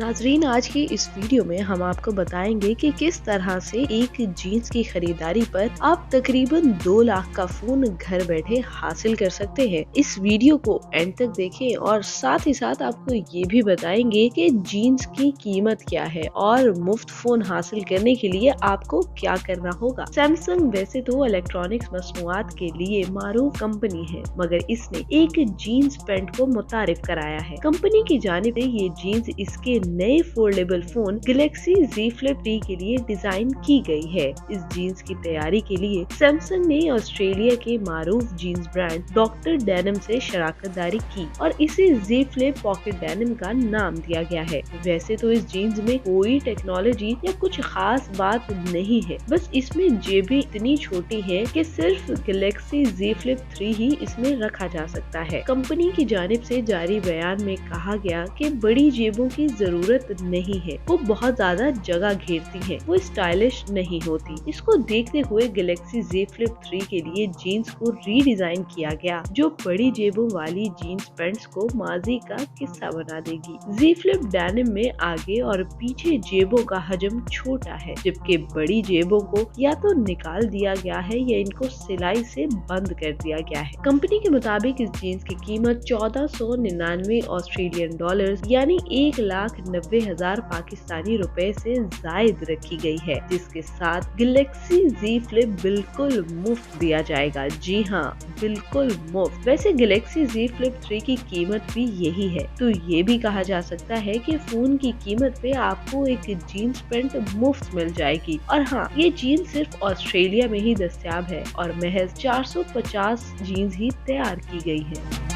नाजरीन, आज की इस वीडियो में हम आपको बताएंगे कि किस तरह से एक जीन्स की खरीदारी पर आप तकरीबन 2 लाख का फोन घर बैठे हासिल कर सकते हैं। इस वीडियो को एंड तक देखें और साथ ही साथ आपको ये भी बताएंगे कि जीन्स की कीमत क्या है और मुफ्त फोन हासिल करने के लिए आपको क्या करना होगा। सैमसंग वैसे तो इलेक्ट्रॉनिक्स मसनूआत के लिए मारूफ कंपनी है, मगर इसने एक जीन्स पैंट को मुतारिफ कराया है। कंपनी की जानिब से ये जीन्स इसके नए foldable phone Galaxy Z Flip 3 के लिए डिजाइन की गई है। इस जीन्स की तैयारी के लिए सैमसंग ने ऑस्ट्रेलिया के मारूफ जीन्स ब्रांड डॉक्टर डेनिम से शराकतदारी की और इसे Z Flip पॉकेट डेनिम का नाम दिया गया है। वैसे तो इस जीन्स में कोई टेक्नोलॉजी या कुछ खास बात नहीं है, बस इसमें जेबें इतनी छोटी हैं कि सिर्फ गैलेक्सी Z Flip 3 ही इसमें रखा जा सकता है। कंपनी की जानिब से जारी बयान में कहा गया कि बड़ी जेबों की जरूरत नहीं है, वो बहुत ज्यादा जगह घेरती हैं, वो स्टाइलिश नहीं होती। इसको देखते हुए गैलेक्सी Z Flip 3 के लिए जीन्स को रीडिजाइन किया गया, जो बड़ी जेबों वाली जीन्स पैंट्स को माजी का किस्सा बना देगी। Z Flip डेनिम में आगे और पीछे जेबों का हजम छोटा है, जबकि बड़ी जेबों को या तो निकाल दिया गया है या इनको सिलाई से बंद कर दिया गया है। कंपनी के मुताबिक इस जीन्स की कीमत 1499 ऑस्ट्रेलियन डॉलर्स यानी 1,90,000 पाकिस्तानी रुपए से जायद रखी गई है, जिसके साथ गैलेक्सी Z Flip बिल्कुल मुफ्त दिया जाएगा। जी हाँ, बिल्कुल मुफ्त। वैसे गैलेक्सी Z Flip 3 की कीमत भी यही है, तो ये भी कहा जा सकता है कि फोन की कीमत पे आपको एक जीन्स पैंट मुफ्त मिल जाएगी। और हाँ, ये जीन्स सिर्फ ऑस्ट्रेलिया में ही दस्तयाब है और महज 450 जीन्स ही तैयार की गई है।